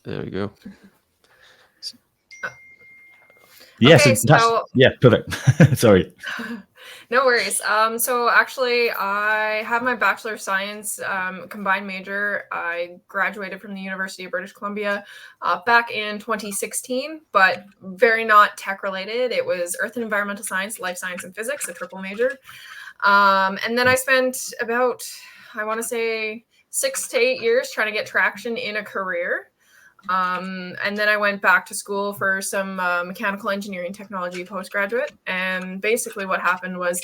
There we go. Yes, Okay, that's so yeah, perfect. Sorry. no worries. So actually, I have my Bachelor of Science combined major. I graduated from the University of British Columbia back in 2016, but very not tech related. It was Earth and Environmental Science, Life Science, and Physics, a triple major. And then I spent about, I want to say, 6 to 8 years trying to get traction in a career. And then I went back to school for some mechanical engineering technology postgraduate. And basically, what happened was,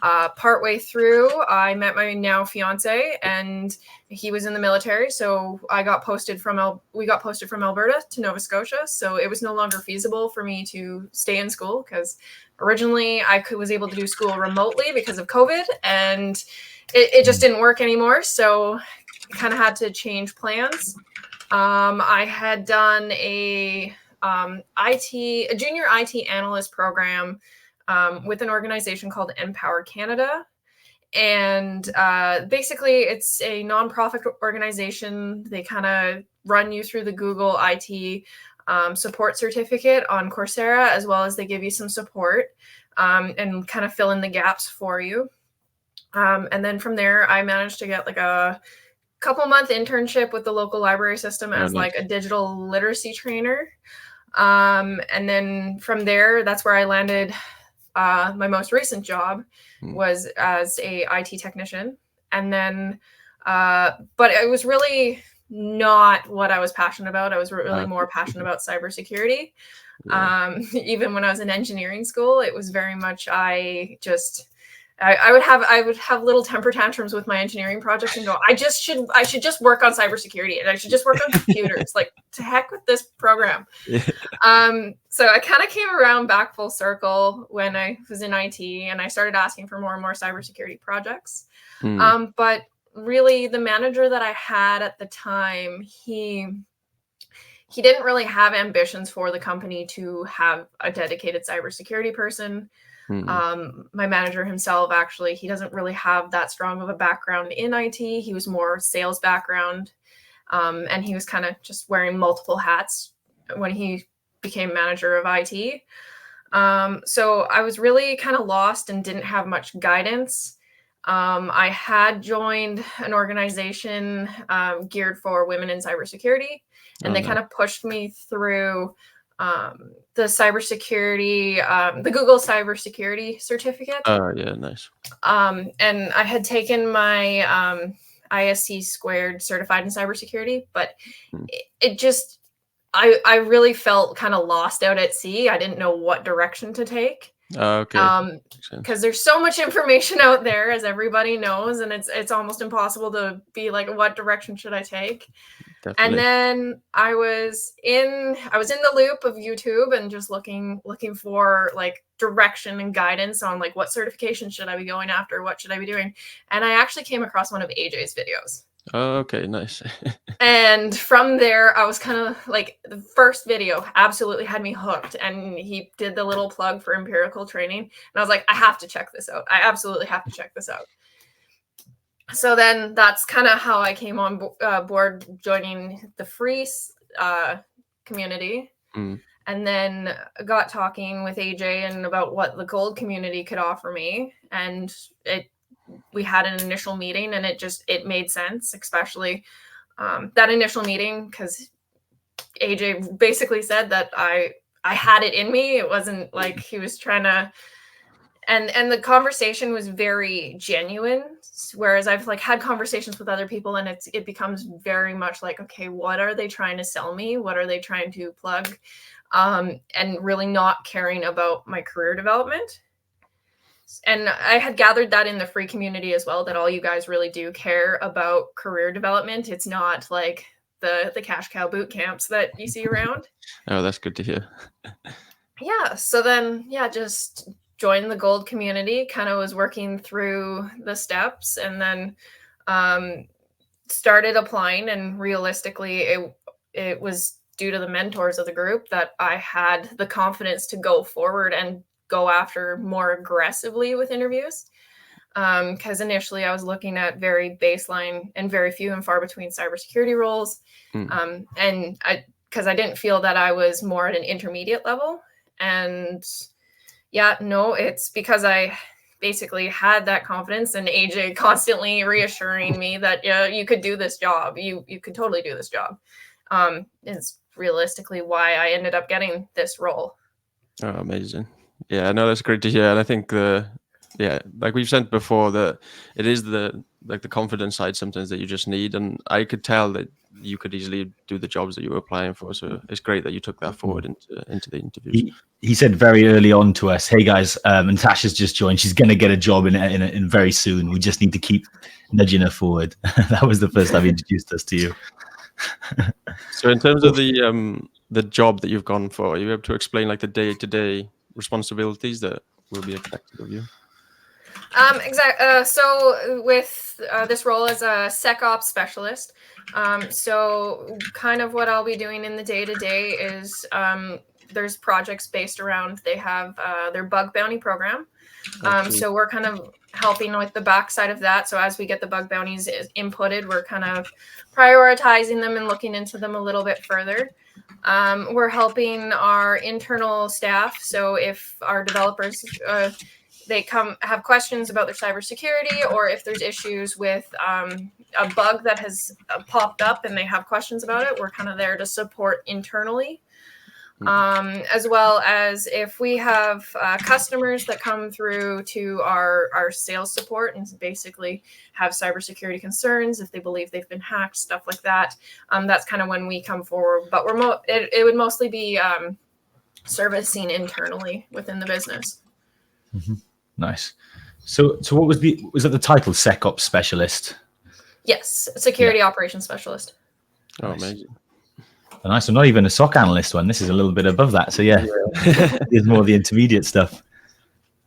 partway through, I met my now fiance, and he was in the military. So we got posted from Alberta to Nova Scotia. So it was no longer feasible for me to stay in school because originally was able to do school remotely because of COVID, and it just didn't work anymore. So I kind of had to change plans. I had done a junior IT analyst program with an organization called Empower Canada. And basically, it's a nonprofit organization. They kind of run you through the Google IT support certificate on Coursera, as well as they give you some support and kind of fill in the gaps for you. And then from there, I managed to get like a couple-month internship with the local library system as like a digital literacy trainer. And then from there, that's where I landed. My most recent job was as a IT technician. And then, but it was really not what I was passionate about. I was really more passionate about cybersecurity. Even when I was in engineering school, it was very much, I would have little temper tantrums with my engineering projects and go, I should just work on cybersecurity, and I should just work on computers. Like, to heck with this program. So I kind of came around back full circle when I was in IT, and I started asking for more and more cybersecurity projects. But really, the manager that I had at the time, he didn't really have ambitions for the company to have a dedicated cybersecurity person. My manager himself, actually, he doesn't really have that strong of a background in IT. He was more sales background, and he was kind of just wearing multiple hats when he became manager of IT. So I was really kind of lost and didn't have much guidance. I had joined an organization geared for women in cybersecurity, and they kind of pushed me through the cybersecurity, the Google cybersecurity certificate. Oh, yeah, nice. And I had taken my ISC squared certified in cybersecurity, but it just, I really felt kind of lost out at sea. I didn't know what direction to take. Okay. Because there's so much information out there, as everybody knows, and it's almost impossible to be like, what direction should I take? Definitely. And then I was in the loop of YouTube and just looking for like direction and guidance on like, what certification should I be going after? What should I be doing? And I actually came across one of AJ's videos. Oh, okay, nice. And from there, I was kind of like, the first video absolutely had me hooked. And he did the little plug for empirical training. And I was like, I have to check this out. I absolutely have to check this out. So then that's kind of how I came on board joining the free community. And then got talking with AJ and about what the gold community could offer me. And we had an initial meeting, and it made sense, especially that initial meeting, because AJ basically said that I had it in me. It wasn't like he was trying to, and the conversation was very genuine, whereas I've like had conversations with other people, and it becomes very much like, okay, what are they trying to sell me? What are they trying to plug? And really not caring about my career development. And I had gathered that in the free community as well, that all you guys really do care about career development. It's not like the cash cow boot camps that you see around. Oh, that's good to hear. Yeah. So then, just joined the gold community, kind of was working through the steps, and then started applying. And realistically, it was due to the mentors of the group that I had the confidence to go forward and go after more aggressively with interviews. Because initially I was looking at very baseline and very few and far between cybersecurity roles. And because I didn't feel that I was more at an intermediate level. And yeah, no, it's because I basically had that confidence, and AJ constantly reassuring me that you could do this job. You could totally do this job. Is realistically why I ended up getting this role. Oh, amazing. Yeah, no, that's great to hear. And I think like we've said before, that it is the confidence side sometimes that you just need. And I could tell that you could easily do the jobs that you were applying for. So it's great that you took that forward into the interviews. He said very early on to us, "Hey guys, Natasha's just joined. She's going to get a job in very soon. We just need to keep nudging her forward." That was the first time he introduced us to you. So in terms of the job that you've gone for, are you able to explain like the day-to-day responsibilities that will be expected of you? Exactly. So with this role as a SecOps specialist, so kind of what I'll be doing in the day-to-day is there's projects based around, they have their bug bounty program. So we're kind of helping with the backside of that. So as we get the bug bounties inputted, we're kind of prioritizing them and looking into them a little bit further. We're helping our internal staff. So if our developers they have questions about their cybersecurity, or if there's issues with a bug that has popped up and they have questions about it, we're kind of there to support internally. As well as if we have customers that come through to our sales support and basically have cybersecurity concerns, if they believe they've been hacked, stuff like that, that's kind of when we come forward. But it would mostly be servicing internally within the business. Mm-hmm. Nice. So what was that the title, SecOps specialist? Yes, security operations specialist. Oh, nice. amazing. Nice. I'm not even a SOC analyst one. This is a little bit above that. So yeah. It's more the intermediate stuff.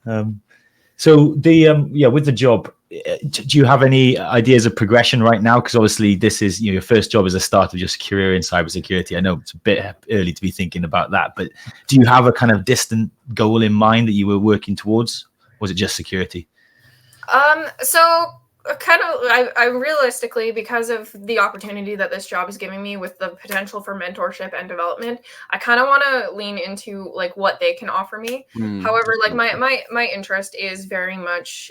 So with the job, do you have any ideas of progression right now? Because obviously this is your first job as a start of your career in cybersecurity. I know it's a bit early to be thinking about that, but do you have a kind of distant goal in mind that you were working towards? Or was it just security? So kind of, I realistically, because of the opportunity that this job is giving me with the potential for mentorship and development, I kind of want to lean into like what they can offer me. However, like my interest is very much,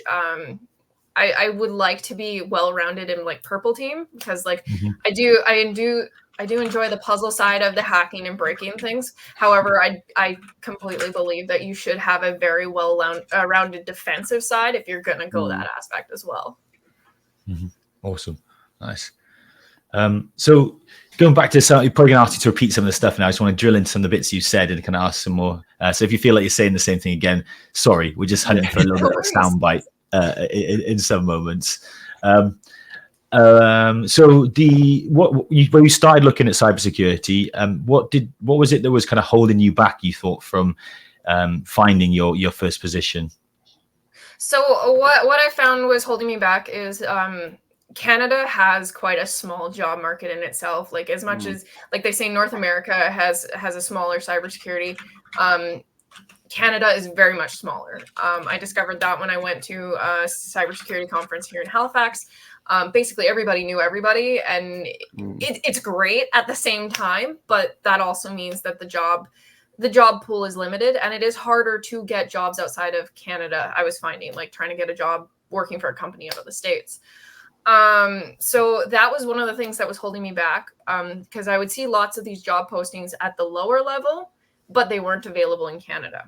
I would like to be well-rounded in like purple team, because like I do enjoy the puzzle side of the hacking and breaking things. However, I completely believe that you should have a very well-rounded defensive side if you're going to go that aspect as well. Mm-hmm. Awesome. Nice. So going back to some, you're probably going to ask you to repeat some of the stuff now. I just want to drill into some of the bits you said and kind of ask some more. So if you feel like you're saying the same thing again, sorry, we're just hunting for a little bit of a soundbite in some moments. So when you started looking at cybersecurity, what was it that was kind of holding you back, you thought, from finding your first position? So what I found was holding me back is Canada has quite a small job market in itself. Like as much as like they say North America has a smaller cybersecurity, Canada is very much smaller. I discovered that when I went to a cybersecurity conference here in Halifax. Basically everybody knew everybody, and it's great at the same time, but that also means that the job pool is limited, and it is harder to get jobs outside of Canada. I was finding, like, trying to get a job working for a company out of the States. So that was one of the things that was holding me back, because I would see lots of these job postings at the lower level, but they weren't available in Canada.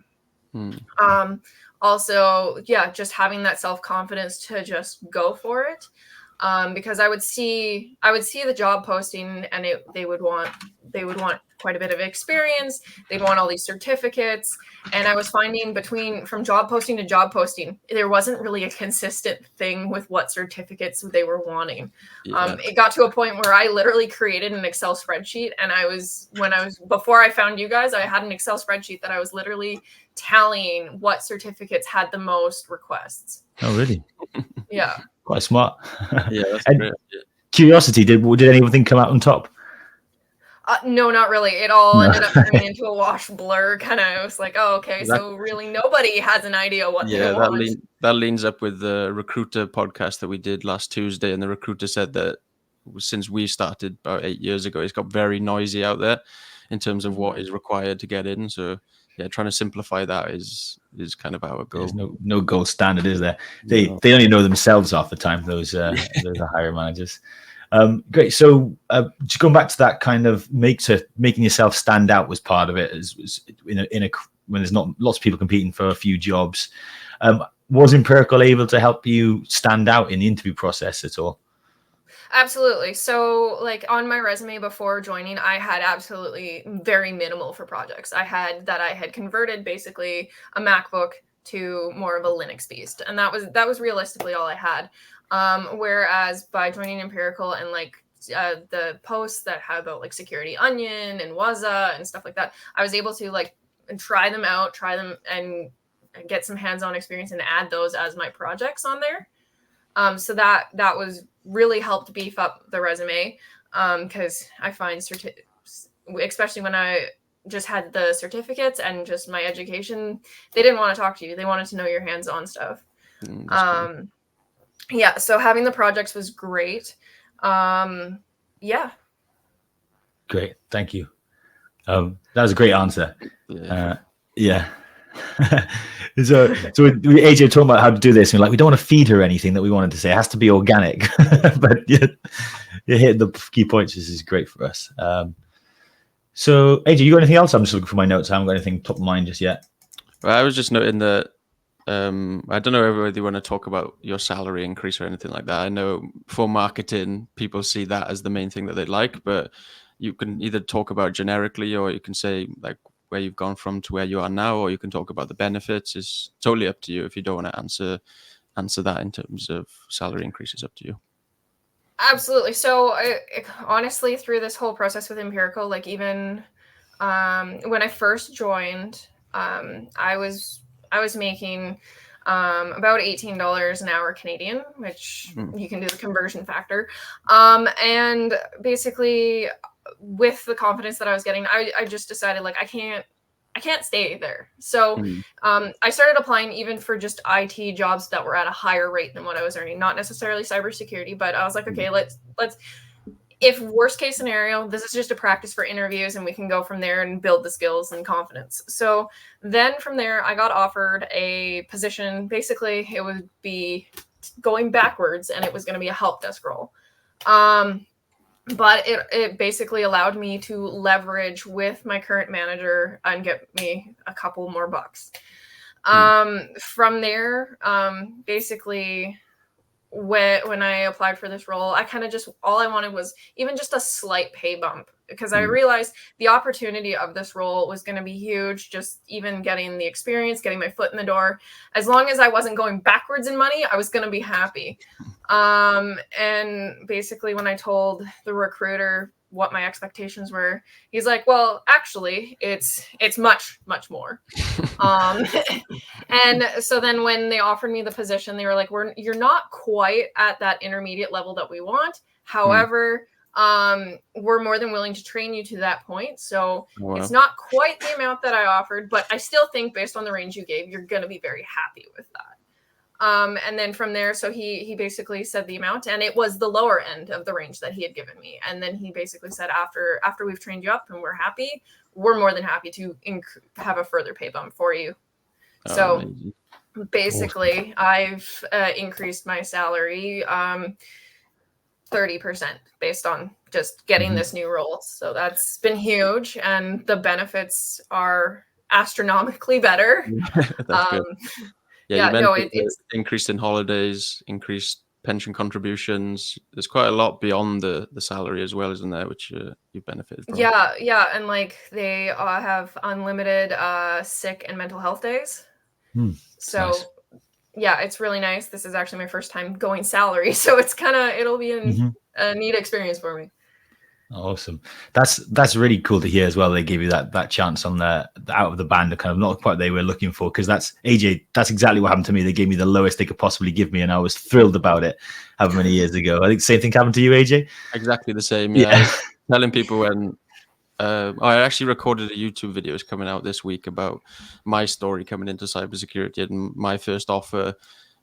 Also, yeah, just having that self-confidence to just go for it. Because I would see the job posting, and they would want quite a bit of experience. They'd want all these certificates, and I was finding from job posting to job posting, there wasn't really a consistent thing with what certificates they were wanting. It got to a point where I literally created an Excel spreadsheet, and before I found you guys, I had an Excel spreadsheet that I was literally tallying what certificates had the most requests. Oh, really? Yeah. Quite smart. Yeah, that's and great. Curiosity, did anything come out on top? No, not really. It all ended up turning into a wash blur. Kind of, it was like, oh, okay, so really nobody has an idea what they want. That leans up with the recruiter podcast that we did last Tuesday, and the recruiter said that since we started about 8 years ago, it's got very noisy out there. in terms of what is required to get in. So yeah, trying to simplify that is kind of our goal. There's no gold standard, is there? They only know themselves half the time. Those are hiring managers. Great. So just going back to that kind of making yourself stand out was part of it. Is when there's not lots of people competing for a few jobs. Was Empirical able to help you stand out in the interview process at all? Absolutely. So like on my resume before joining, I had absolutely very minimal for projects. I had converted basically a MacBook to more of a Linux beast. And that was realistically all I had. Whereas by joining Empirical and like the posts that had about like Security Onion and Waza and stuff like that, I was able to like try them and get some hands-on experience and add those as my projects on there. So that was really helped beef up the resume, because I find especially when I just had the certificates and just my education, they didn't want to talk to you. They wanted to know your hands-on stuff. Cool. Yeah, so having the projects was great. Yeah. Great, thank you. That was a great answer. Yeah. so AJ talking about how to do this, and we're like, we don't want to feed her anything that we wanted to say. It has to be organic. But you hit the key points. This is great for us. So AJ, you got anything else? I'm just looking for my notes. I haven't got anything top of mind just yet. Well, I was just noting that I don't know whether you want to talk about your salary increase or anything like that. I know for marketing, people see that as the main thing that they like, but you can either talk about generically, or you can say like where you've gone from to where you are now, or you can talk about the benefits. It's totally up to you. If you don't want to answer that in terms of salary increases, up to you. Absolutely. So honestly, through this whole process with Empirical, like even when I first joined, I was making about $18 an hour Canadian, which you can do the conversion factor. And basically, with the confidence that I was getting, I just decided like I can't stay there. So I started applying even for just IT jobs that were at a higher rate than what I was earning, not necessarily cybersecurity, but I was like, okay, let's if worst case scenario, this is just a practice for interviews and we can go from there and build the skills and confidence. So then from there, I got offered a position. Basically, it would be going backwards and it was going to be a help desk role. But it basically allowed me to leverage with my current manager and get me a couple more bucks. From there, basically, when I applied for this role, I kind of just, all I wanted was even just a slight pay bump, because I realized the opportunity of this role was going to be huge. Just even getting the experience, getting my foot in the door, as long as I wasn't going backwards in money, I was going to be happy. And basically when I told the recruiter what my expectations were, he's like, well, actually it's much, much more. And so then when they offered me the position, they were like, you're not quite at that intermediate level that we want. However, we're more than willing to train you to that point. So it's not quite the amount that I offered, but I still think based on the range you gave, you're going to be very happy with that. And then from there, so he basically said the amount, and it was the lower end of the range that he had given me. And then he basically said, after we've trained you up and we're happy, we're more than happy to have a further pay bump for you. So amazing. Basically, I've increased my salary 30% based on just getting this new role. So that's been huge, and the benefits are astronomically better. That's good. Yeah, it's increased in holidays, increased pension contributions. There's quite a lot beyond the salary as well, isn't there, which you benefited from? Yeah, and like they have unlimited sick and mental health days. So nice. Yeah, it's really nice. This is actually my first time going salary, so it'll be a neat experience for me. Awesome. That's really cool to hear as well. They gave you that chance on the out of the band, of kind of not quite what they were looking for, because that's AJ. That's exactly what happened to me. They gave me the lowest they could possibly give me, and I was thrilled about it. However many years ago, I think the same thing happened to you, AJ. Exactly the same. Yeah. Telling people when I actually recorded a YouTube video. It's coming out this week about my story coming into cybersecurity and my first offer.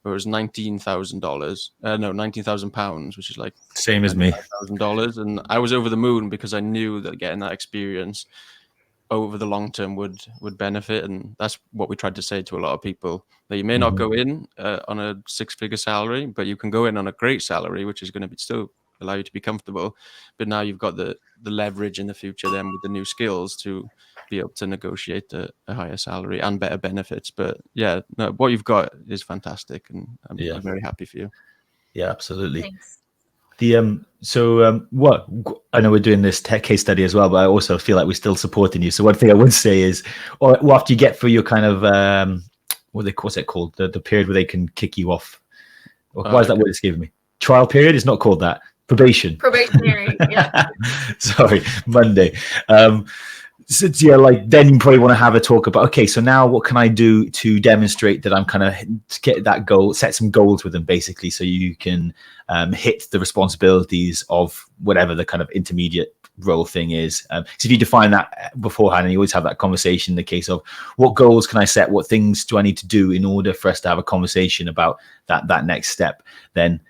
where it was $19,000. No, £19,000, which is like Same as me. $95,000. And I was over the moon because I knew that getting that experience over the long term would benefit, and that's what we tried to say to a lot of people, that you may not go in on a 6-figure salary, but you can go in on a great salary, which is going to be still allow you to be comfortable, but now you've got the leverage in the future then with the new skills to be able to negotiate a higher salary and better benefits. But yeah, no, what you've got is fantastic, and I'm very happy for you. Yeah, absolutely. Thanks. What I know we're doing this tech case study as well, but I also feel like we're still supporting you. So one thing I would say is, or after you get through your kind of what's it called, the period where they can kick you off. Why is that word it's giving me? Trial period? It's not called that. Probationary. Yeah. Sorry, Monday. So yeah, like then you probably want to have a talk about, okay, so now what can I do to demonstrate that I'm kind of get that goal, set some goals with them basically, so you can hit the responsibilities of whatever the kind of intermediate role thing is. So if you define that beforehand, and you always have that conversation in the case of what goals can I set, what things do I need to do in order for us to have a conversation about that next step, then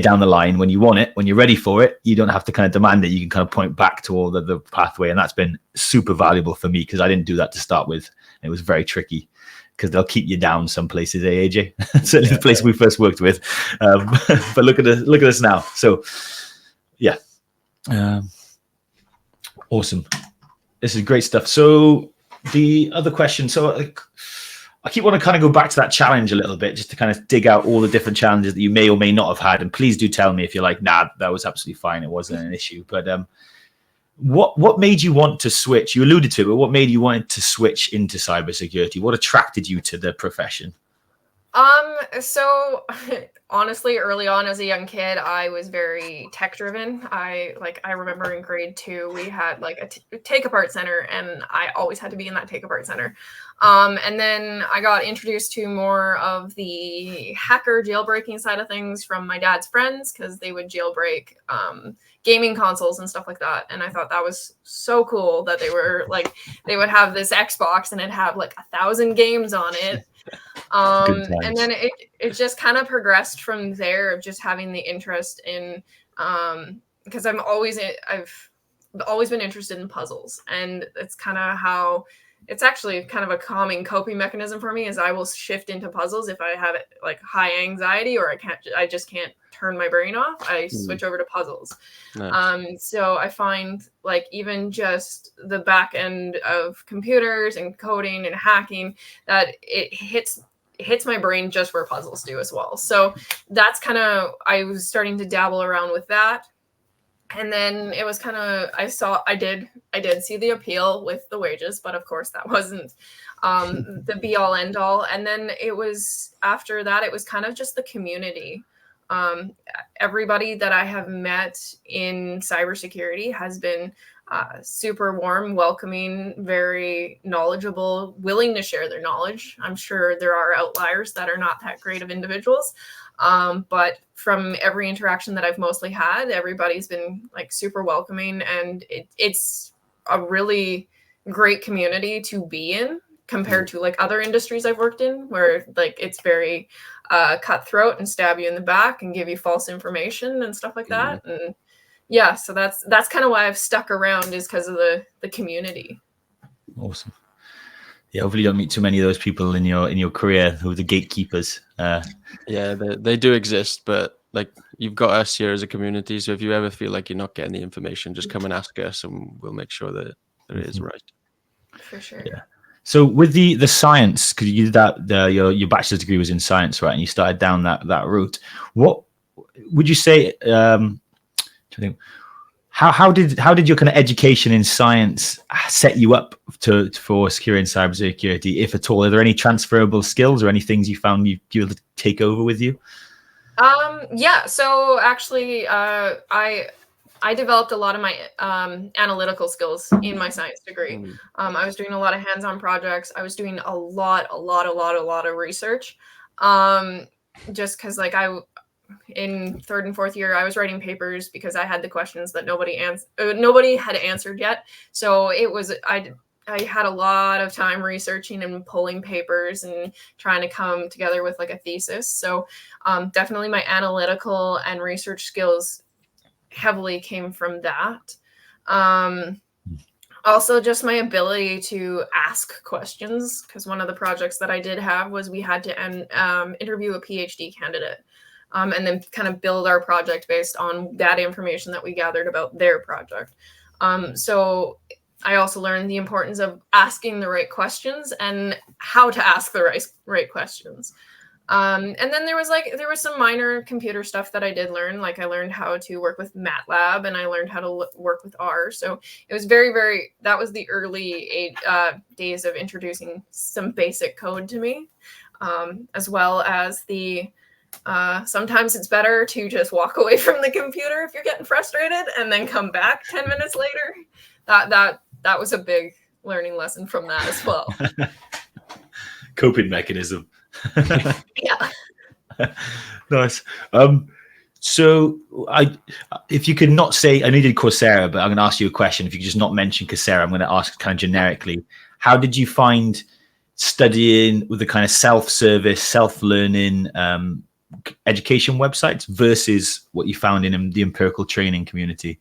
down the line, when you want it, when you're ready for it, you don't have to kind of demand it. You can kind of point back to all the pathway. And that's been super valuable for me, because I didn't do that to start with. It was very tricky, because they'll keep you down some places, AJ? Certainly the place we first worked with. But look at us now. So yeah. Awesome. This is great stuff. So the other question, I keep want to kind of go back to that challenge a little bit, just to kind of dig out all the different challenges that you may or may not have had. And please do tell me if you're like, nah, that was absolutely fine, it wasn't an issue. But what made you want to switch? You alluded to it, but what made you want to switch into cybersecurity? What attracted you to the profession? So honestly, early on as a young kid, I was very tech driven. I remember in grade 2, we had like a take apart center, and I always had to be in that take apart center. And then I got introduced to more of the hacker jailbreaking side of things from my dad's friends, because they would jailbreak gaming consoles and stuff like that. And I thought that was so cool that they would have this Xbox and it'd have like 1,000 games on it. And then it just kind of progressed from there, of just having the interest in, because I've always been interested in puzzles, and it's kind of how it's actually kind of a calming coping mechanism for me, is I will shift into puzzles if I have like high anxiety, or I just can't turn my brain off. I switch over to puzzles. Nice. So I find like even just the back end of computers and coding and hacking, that it hits my brain just where puzzles do as well. So that's kind of, I was starting to dabble around with that. And then it was kind of, I did see the appeal with the wages, but of course that wasn't the be all end all. And then it was, after that, it was kind of just the community. Everybody that I have met in cybersecurity has been super warm, welcoming, very knowledgeable, willing to share their knowledge. I'm sure there are outliers that are not that great of individuals. But from every interaction that I've mostly had, everybody's been like super welcoming, and it's a really great community to be in compared to like other industries I've worked in, where like it's very cutthroat and stab you in the back and give you false information and stuff like that. And yeah, so that's kind of why I've stuck around, is because of the community. Awesome. Yeah, hopefully you don't meet too many of those people in your career who are the gatekeepers. Yeah, they do exist, but like you've got us here as a community. So if you ever feel like you're not getting the information, just come and ask us, and we'll make sure that it is right. For sure. Yeah. So with the science, because you did that, your bachelor's degree was in science, right? And you started down that route. What would you say? How did your kind of education in science set you up for securing cybersecurity, if at all? Are there any transferable skills or any things you found you were able to take over with you? Yeah. So actually, I developed a lot of my analytical skills in my science degree. I was doing a lot of hands-on projects. I was doing a lot of research. Just because like in 3rd and 4th year, I was writing papers because I had the questions that nobody had answered yet. So it was, I had a lot of time researching and pulling papers and trying to come together with like a thesis. So definitely my analytical and research skills heavily came from that. Also, just my ability to ask questions, because one of the projects that I did have was we had to interview a PhD candidate. And then kind of build our project based on that information that we gathered about their project. So I also learned the importance of asking the right questions and how to ask the right questions. And then there was some minor computer stuff that I did learn. Like I learned how to work with MATLAB and I learned how to work with R. So it was that was the early days of introducing some basic code to me, as well as sometimes it's better to just walk away from the computer if you're getting frustrated and then come back 10 minutes later. That was a big learning lesson from that as well. Coping mechanism. Yeah. Nice. So if you could not say, I know you did Coursera, but I'm going to ask you a question. If you could just not mention Coursera, I'm going to ask kind of generically, how did you find studying with the kind of self-service, self-learning education websites versus what you found in the empirical training community?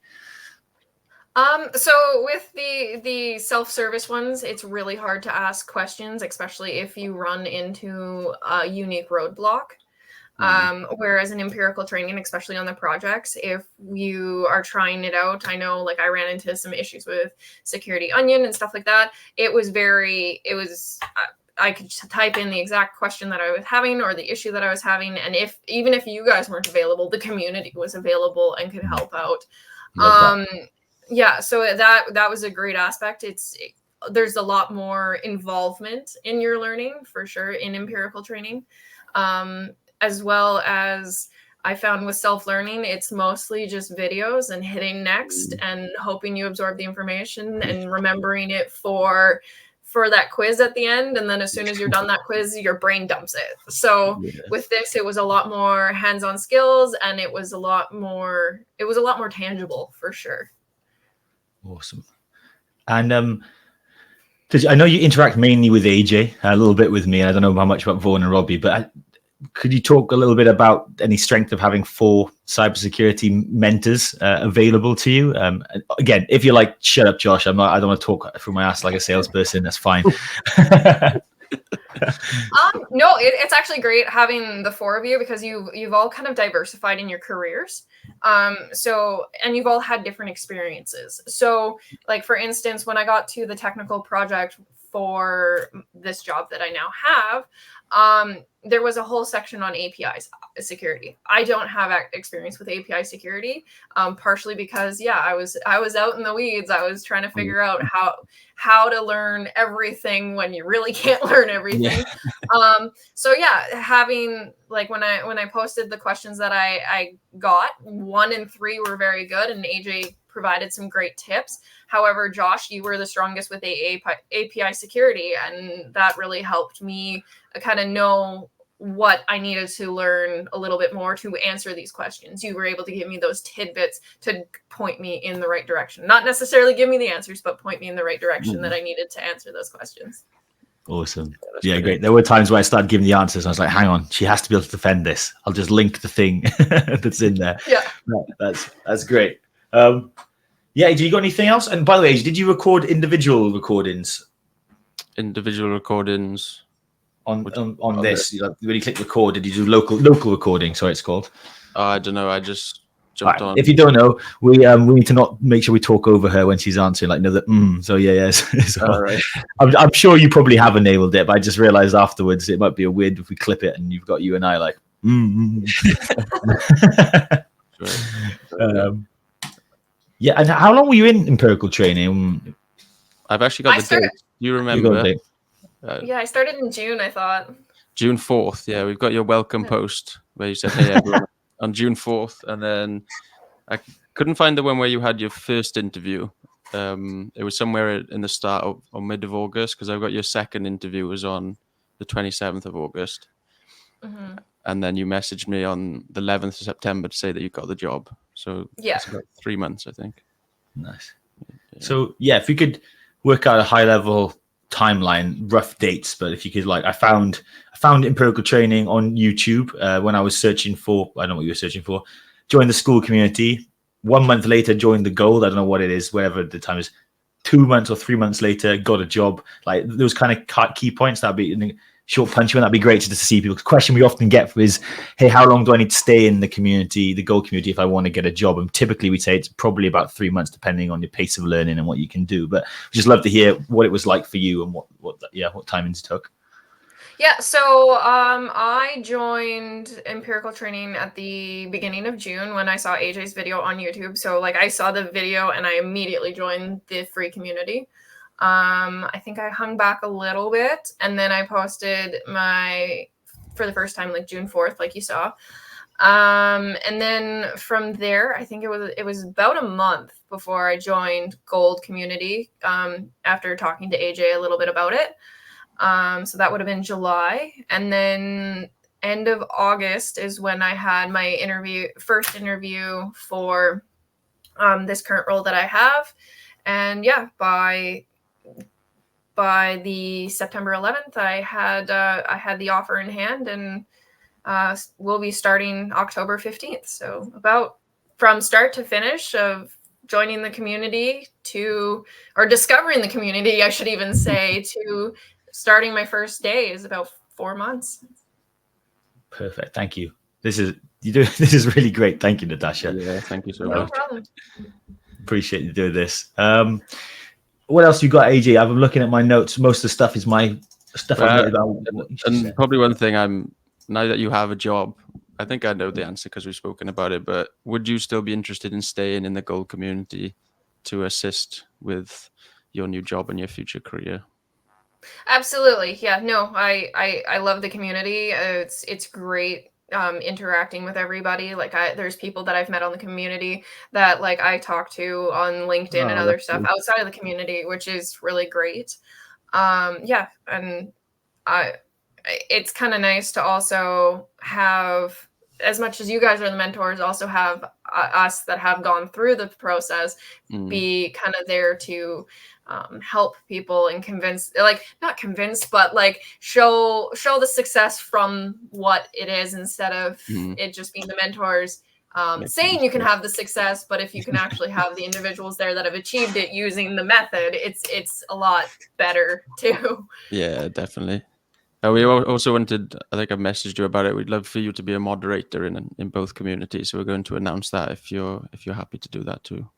So with the self-service ones, it's really hard to ask questions, especially if you run into a unique roadblock. Whereas in empirical training, especially on the projects, if you are trying it out, I know like I ran into some issues with Security Onion and stuff like that. I could type in the exact question that I was having or the issue that I was having. And even if you guys weren't available, the community was available and could help out. Yeah, so that was a great aspect. There's a lot more involvement in your learning for sure in empirical training, as well as I found with self-learning, it's mostly just videos and hitting next and hoping you absorb the information and remembering it for that quiz at the end. And then as soon as you're done that quiz, your brain dumps it. So with this, it was a lot more hands-on skills and it was a lot more tangible for sure. Awesome. And I know you interact mainly with AJ, a little bit with me, and I don't know how much about Vaughan and Robbie, but could you talk a little bit about any strength of having 4 cybersecurity mentors available to you? Again, if you're like, shut up, Josh, I don't want to talk through my ass like a salesperson, that's fine. No, it's actually great having the 4 of you because you've all kind of diversified in your careers. And you've all had different experiences. So like, for instance, when I got to the technical project for this job that I now have, there was a whole section on API security. I don't have experience with API security, partially because I was out in the weeds. I was trying to figure out how to learn everything when you really can't learn everything. So having like when I posted the questions that I got, 1 and 3 were very good, and AJ provided some great tips. However, Josh, you were the strongest with API security, and that really helped me kind of know what I needed to learn a little bit more to answer these questions. You were able to give me those tidbits to point me in the right direction. Not necessarily give me the answers, but point me in the right direction that I needed to answer those questions. Awesome. Yeah, great. There were times where I started giving the answers and I was like, hang on, she has to be able to defend this. I'll just link the thing that's in there. Yeah. No, that's great. AJ, you got anything else? And by the way, AJ, did you record individual recordings? Individual recordings on this? When you click record, did you do local recording? Sorry, it's called. I don't know. I just jumped on. If you don't know, we need to not make sure we talk over her when she's answering. Like, no, that. So yes. All right. I'm sure you probably have enabled it, but I just realized afterwards it might be a weird if we clip it and you've got you and I like. Sure. Yeah, and how long were you in empirical training? I've actually got the date. Do you remember? I started in June, I thought. June 4th. Yeah, we've got your welcome post where you said, hey, everyone, on June 4th. And then I couldn't find the one where you had your first interview. It was somewhere in the start or mid of August, because I've got your second interview was on the 27th of August. Mm-hmm. And then you messaged me on the 11th of September to say that you got the job. So it's about 3 months, I think. Nice. Yeah. So if we could work out a high level timeline, rough dates, but if you could, like, I found empirical training on YouTube when I was searching for, I don't know what you were searching for, join the school community. 1 month later, joined the gold. I don't know what it is, whatever the time is. 2 months or 3 months later, got a job. Like those kind of key points, that'd be short punchy. That'd be great just to see people. The question we often get is, hey, how long do I need to stay in the community, the gold community, if I want to get a job? And typically we say it's probably about 3 months, depending on your pace of learning and what you can do. But we just love to hear what it was like for you and what timings took. Yeah, so I joined empirical training at the beginning of June when I saw AJ's video on YouTube. So like I saw the video and I immediately joined the free community. I think I hung back a little bit and then I posted for the first time, like June 4th, like you saw. And then from there, I think it was about a month before I joined Gold Community, after talking to AJ a little bit about it. So that would have been July. And then end of August is when I had my first interview for this current role that I have. And yeah, by the September 11th, I had the offer in hand, and we'll be starting October 15th. So about from start to finish of joining the community or discovering the community, I should even say, to starting my first day is about 4 months. Perfect. Thank you. This is really great. Thank you, Natasha. Yeah, thank you so No much. problem. Appreciate you doing this. What else you got, AJ? I've been looking at my notes. Most of the stuff is my stuff I've written about. And probably one thing now that you have a job, I think I know the answer because we've spoken about it, but would you still be interested in staying in the gold community to assist with your new job and your future career? Absolutely. Yeah, no, I love the community. It's great interacting with everybody. Like there's people that I've met on the community that like I talk to on LinkedIn and other stuff outside of the community, which is really great. Yeah, and it's kind of nice to also have, as much as you guys are the mentors, also have us that have gone through the process be kind of there to help people and not convince, but like show the success from what it is, instead of it just being the mentors saying you can have the success, but if you can actually have the individuals there that have achieved it using the method, it's a lot better too. Yeah, definitely. We also wanted, I think I've messaged you about it, we'd love for you to be a moderator in both communities. So we're going to announce that if you're happy to do that too.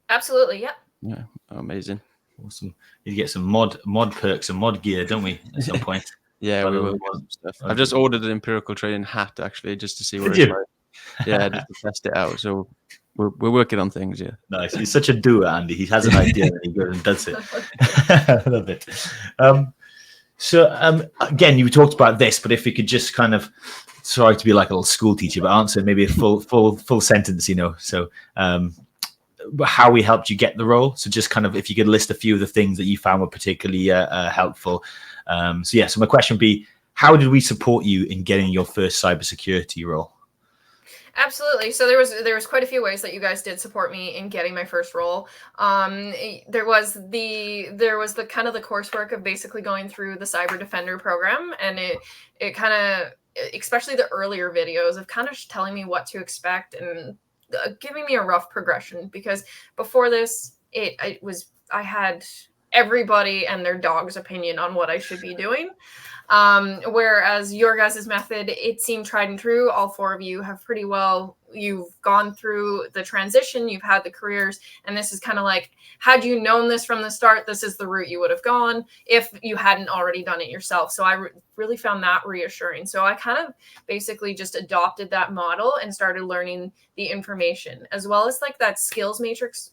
Absolutely, yeah. Yeah, amazing. Awesome. You get some mod perks and mod gear, don't we, at some point? Yeah, we will. Stuff. I've just ordered an empirical training hat, actually, just to see what it's like. Yeah, just to test it out. So we're working on things, yeah. Nice. He's such a doer, Andy. He has an idea and he goes and does it. I love it. So again, you talked about this, but if you could just kind of, sorry to be like a little school teacher, but answer maybe a full sentence, So how we helped you get the role. So just kind of, if you could list a few of the things that you found were particularly helpful. So my question would be, how did we support you in getting your first cybersecurity role? Absolutely. So there was quite a few ways that you guys did support me in getting my first role. There was the kind of the coursework of basically going through the Cyber Defender program, and it kind of, especially the earlier videos of kind of telling me what to expect and giving me a rough progression, because before this I had everybody and their dog's opinion on what I should be doing. Whereas your guys' method, it seemed tried and true. All four of you have pretty well, you've gone through the transition, you've had the careers, and this is kind of like, had you known this from the start, this is the route you would have gone if you hadn't already done it yourself. So I really found that reassuring. So I kind of basically just adopted that model and started learning the information, as well as like that skills matrix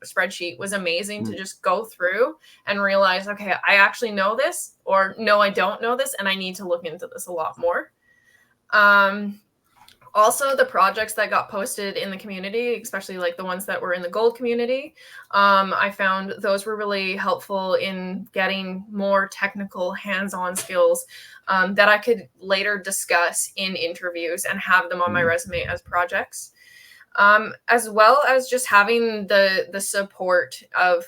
spreadsheet was amazing to just go through and realize, okay, I actually know this, or no, I don't know this, and I need to look into this a lot more. Also, the projects that got posted in the community, especially like the ones that were in the gold community, I found those were really helpful in getting more technical hands-on skills that I could later discuss in interviews and have them on my resume as projects. As well as just having the support of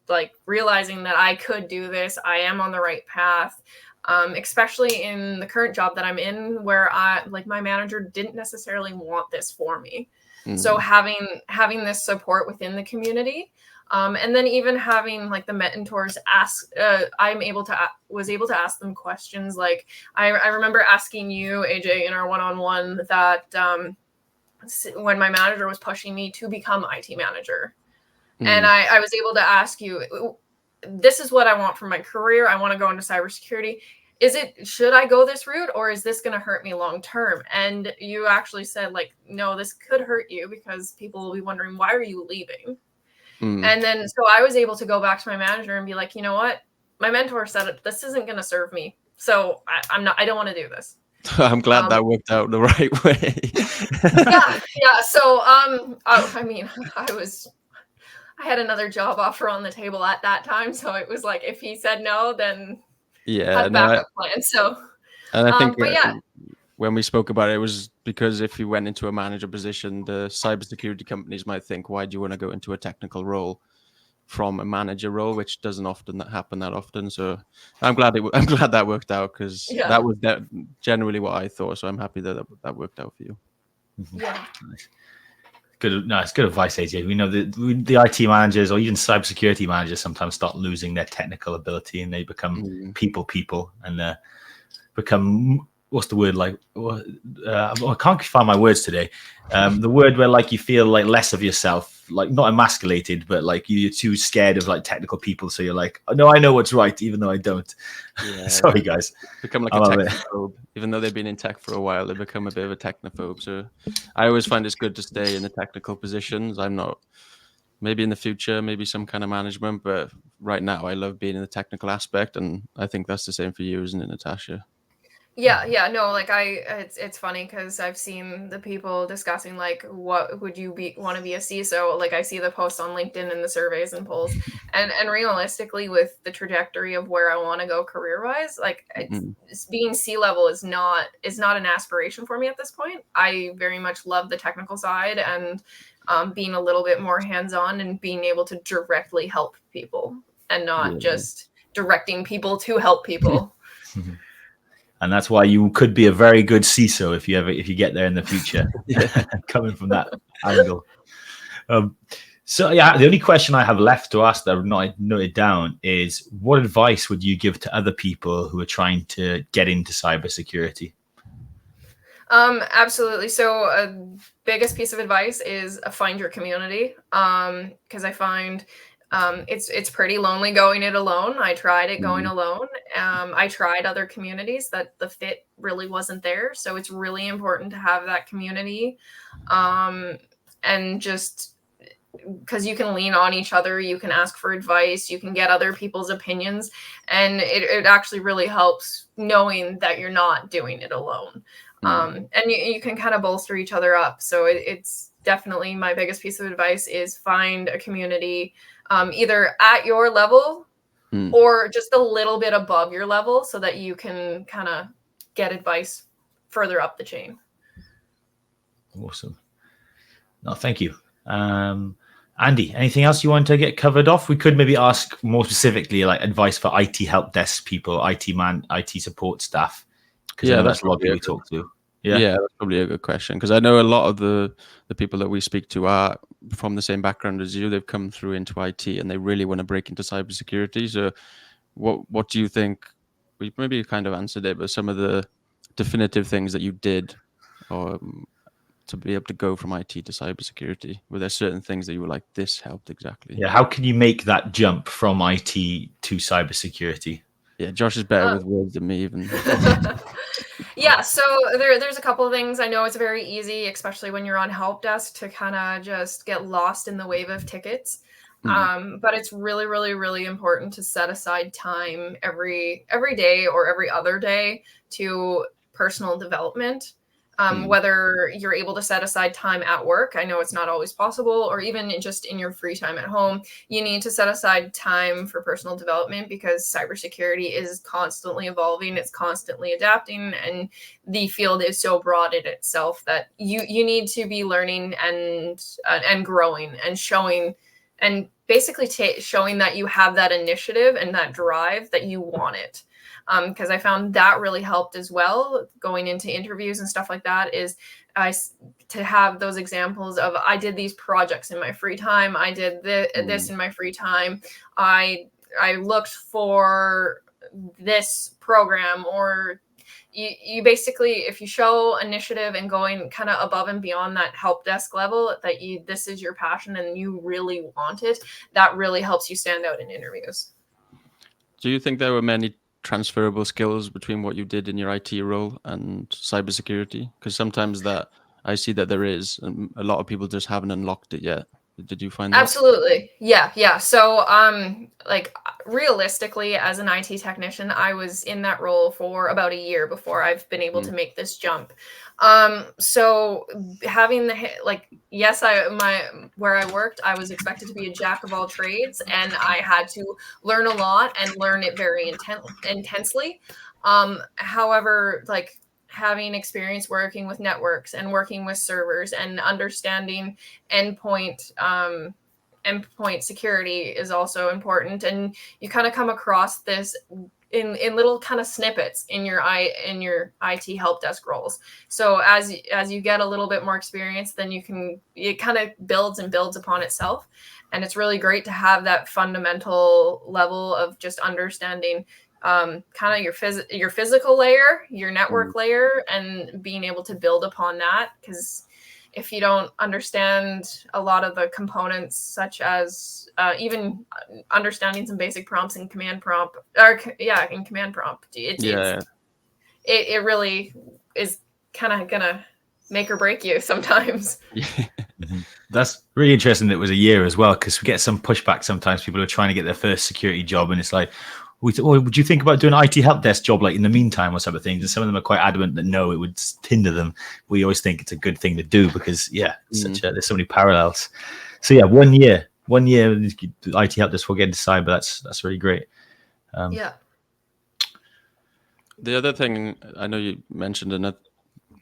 like realizing that I could do this. I am on the right path. Especially in the current job that I'm in, where my manager didn't necessarily want this for me. So having this support within the community, and then even having like the mentors was able to ask them questions. Like I remember asking you, AJ, in our one-on-one that when my manager was pushing me to become IT manager, and I was able to ask you, this is what I want for my career. I want to go into cybersecurity. Should I go this route, or is this going to hurt me long term? And you actually said, like, no, this could hurt you because people will be wondering, why are you leaving? And then so I was able to go back to my manager and be like, you know what? My mentor said this isn't going to serve me. So I don't want to do this. I'm glad that worked out the right way. Yeah. So, I mean, I had another job offer on the table at that time. So it was like, if he said no, then Yeah, had backup plan. So, and I think but yeah, when we spoke about it, it was because if you went into a manager position, the cybersecurity companies might think, why do you want to go into a technical role from a manager role, which doesn't often happen that often. So I'm glad that worked out, because that was generally what I thought. So I'm happy that worked out for you. Yeah. Nice. Good. No, it's good advice, AJ. We know the IT managers or even cybersecurity managers sometimes start losing their technical ability, and they become people, and become, what's the word, like I can't find my words today. The word where like you feel like less of yourself, like not emasculated, but like you're too scared of like technical people, so you're like, oh, no, I know what's right, even though I don't. Sorry guys, become like a technophobe. Even though they've been in tech for a while, they become a bit of a technophobe. So I always find it's good to stay in the technical positions. I'm not, maybe in the future, maybe some kind of management, but right now I love being in the technical aspect, and I think that's the same for you, isn't it, Natasha? Yeah, no, like it's funny because I've seen the people discussing like, what would you want to be a CISO? Like I see the posts on LinkedIn and the surveys and polls, and realistically, with the trajectory of where I want to go career wise, like being C-level is not an aspiration for me at this point. I very much love the technical side and being a little bit more hands-on and being able to directly help people and not just directing people to help people. And that's why you could be a very good CISO if you get there in the future. Coming from that angle. So yeah, the only question I have left to ask that I've not noted down is, what advice would you give to other people who are trying to get into cybersecurity? Absolutely. So biggest piece of advice is find your community. Because I find it's pretty lonely going it alone. I tried it going alone. I tried other communities that the fit really wasn't there. So it's really important to have that community. And just because you can lean on each other, you can ask for advice, you can get other people's opinions. And it actually really helps knowing that you're not doing it alone. And you can kind of bolster each other up. So it's definitely my biggest piece of advice is find a community either at your level or just a little bit above your level so that you can kind of get advice further up the chain. Awesome. No, thank you. Andy, anything else you want to get covered off? We could maybe ask more specifically like advice for IT help desk people, IT support staff. Because that's a lot of people we talk to. Yeah, that's probably a good question, because I know a lot of the people that we speak to are from the same background as you. They've come through into IT and they really want to break into cybersecurity. So what do you think? We maybe kind of answered it, but some of the definitive things that you did or to be able to go from IT to cybersecurity, were there certain things that you were like, this helped exactly? Yeah, how can you make that jump from IT to cybersecurity? Yeah, Josh is better with words than me even. Yeah, so there's a couple of things. I know it's very easy, especially when you're on help desk, to kind of just get lost in the wave of tickets. But it's really, really, really important to set aside time every day or every other day to personal development. Whether you're able to set aside time at work, I know it's not always possible, or even just in your free time at home, you need to set aside time for personal development, because cybersecurity is constantly evolving, it's constantly adapting, and the field is so broad in itself that you need to be learning and growing and showing basically showing that you have that initiative and that drive that you want it. Because I found that really helped as well going into interviews and stuff like that, is to have those examples of, I did these projects in my free time, I did this in my free time, I looked for this program, or you basically, if you show initiative and going kind of above and beyond that help desk level, that this is your passion and you really want it, that really helps you stand out in interviews. Do you think there were many transferable skills between what you did in your IT role and cybersecurity? Because sometimes that I see that there is, and a lot of people just haven't unlocked it yet. Did you find that? Absolutely. Yeah. So, like, realistically, as an IT technician, I was in that role for about a year before I've been able to make this jump. So having yes, where I worked, I was expected to be a jack of all trades, and I had to learn a lot and learn it very intensely. However, like, having experience working with networks and working with servers and understanding endpoint security is also important. And you kind of come across this in little kind of snippets in your IT help desk roles. So as you get a little bit more experience, then it kind of builds upon itself. And it's really great to have that fundamental level of just understanding kind of your physical layer, your network layer, and being able to build upon that. Because if you don't understand a lot of the components, such as even understanding some basic prompts in command prompt, it really is kind of gonna make or break you sometimes. That's really interesting that it was a year as well, because we get some pushback sometimes. People are trying to get their first security job, and it's like, would you think about doing an IT help desk job like in the meantime or some of things? And some of them are quite adamant that no, it would hinder them. We always think it's a good thing to do because there's so many parallels. So yeah, 1 year IT help desk, we'll get into cyber. That's really great. Yeah. The other thing I know you mentioned, and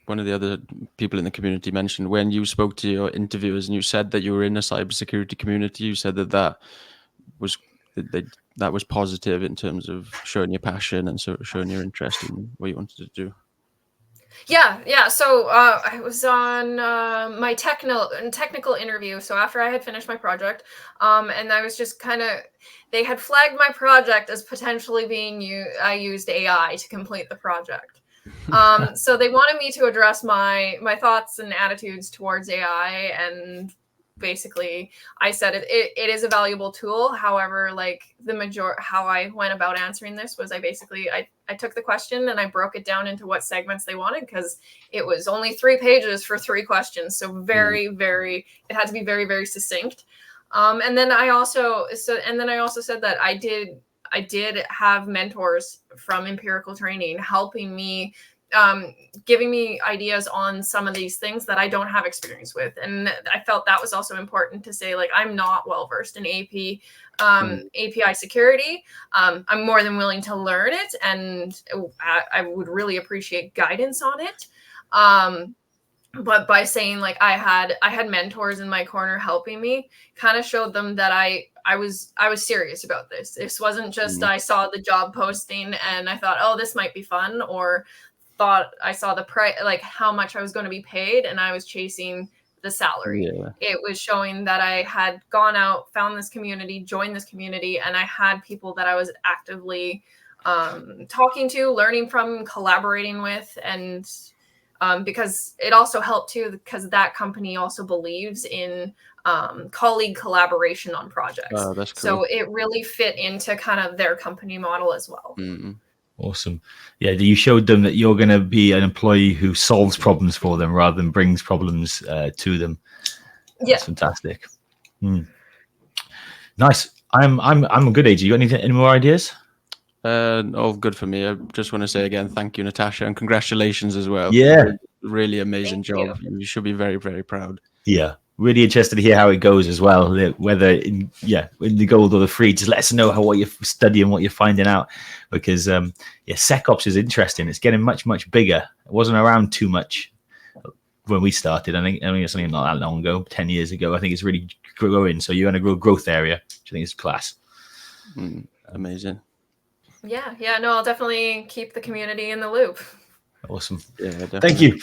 one of the other people in the community mentioned, when you spoke to your interviewers and you said that you were in a cybersecurity community, you said that was positive in terms of showing your passion and sort of showing your interest in what you wanted to do. Yeah. So I was on my technical interview. So after I had finished my project, and I was just they had flagged my project as potentially I used AI to complete the project. So they wanted me to address my thoughts and attitudes towards AI, and basically I said it is a valuable tool. However, like how I went about answering this was I took the question and I broke it down into what segments they wanted, because it was only 3 pages for 3 questions. So it had to be very, very succinct. And then I also said that I did have mentors from empirical training helping me, giving me ideas on some of these things that I don't have experience with. And I felt that was also important to say, like, I'm not well versed in API security. I'm more than willing to learn it, and I would really appreciate guidance on it. But by saying, like, I had mentors in my corner helping me, kind of showed them that I was serious about this. This wasn't just I saw the job posting and I thought, oh, this might be fun, or thought I saw the price, like how much I was going to be paid, and I was chasing the salary. It was showing that I had gone out, found this community, joined this community, and I had people that I was actively talking to, learning from, collaborating with, and because it also helped too, because that company also believes in colleague collaboration on projects. Oh, that's cool. So it really fit into kind of their company model as well. Awesome. Yeah, you showed them that you're going to be an employee who solves problems for them rather than brings problems to them. That's fantastic. Nice. I'm a good age. You got any more ideas? All good for me. I just want to say again, thank you, Natasha, and congratulations as well. Yeah, really amazing Thank job. You should be very, very proud. Yeah, really interested to hear how it goes as well. Whether in the gold or the free, just let us know what you're studying, what you're finding out, because SecOps is interesting. It's getting much, much bigger. It wasn't around too much when we started. I think it's something not that long ago, 10 years ago. I think it's really growing. So you're in a real growth area, which I think is class. Amazing. Yeah. No, I'll definitely keep the community in the loop. Awesome. Yeah, definitely. Thank you.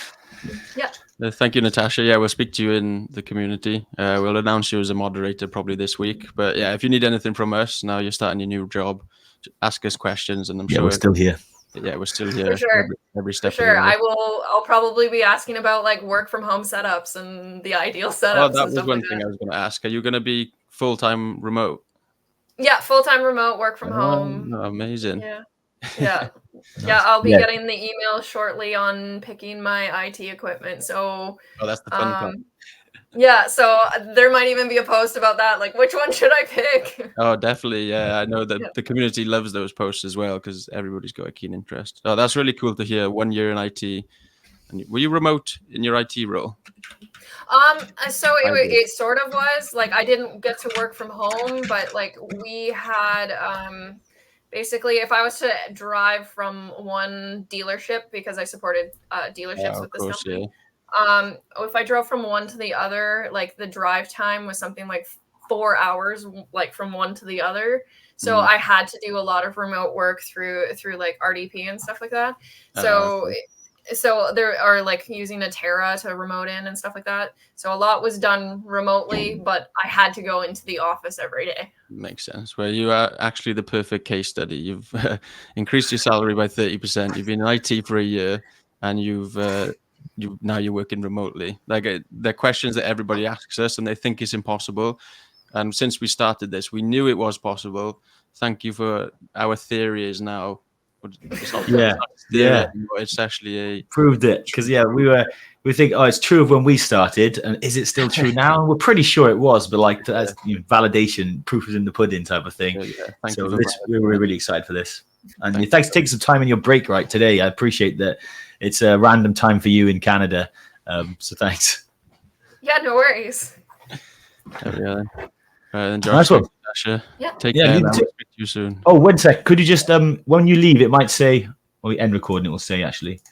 Yeah. Thank you, Natasha. Yeah, we'll speak to you in the community. We'll announce you as a moderator probably this week. But yeah, if you need anything from us, now you're starting your new job, ask us questions, and I'm sure we're still here. Yeah, we're still here. For sure. Every step. For sure. I'll probably be asking about like work from home setups and the ideal setups. Oh, that was one thing I was going to ask. Are you going to be full-time remote? Yeah, full-time remote, work from home. Amazing. Yeah. Yeah, I'll be getting the email shortly on picking my IT equipment. So that's the fun part. Yeah, so there might even be a post about that, like which one should I pick? Oh, definitely. Yeah, I know that the community loves those posts as well because everybody's got a keen interest. Oh, that's really cool to hear. 1 year in IT. And were you remote in your IT role? So it sort of was. Like I didn't get to work from home, but like we had basically if I was to drive from one dealership, because I supported dealerships with this company. If I drove from one to the other, like the drive time was something like 4 hours, like from one to the other. So I had to do a lot of remote work through like RDP and stuff like that. So there are like using a Terra to remote in and stuff like that. So a lot was done remotely, but I had to go into the office every day. Makes sense. Well, you are actually the perfect case study. You've increased your salary by 30%. You've been in IT for a year, and now you're working remotely. Like they're questions that everybody asks us, and they think it's impossible. And since we started this, we knew it was possible. Thank you for our theory is now. It's it's actually proved it because we think it's true of when we started, and is it still true now? And we're pretty sure it was, but like as validation, proof is in the pudding type of thing. So we were really excited for this, and thanks for taking some time in your break right today. I appreciate that. It's a random time for you in Canada, so thanks. Yeah, no worries. Enjoy. Nice one. Natasha. Yeah. Take care. I'll speak to you soon. Oh, 1 sec. Could you just when you leave, it might say, or we end recording, it will say actually.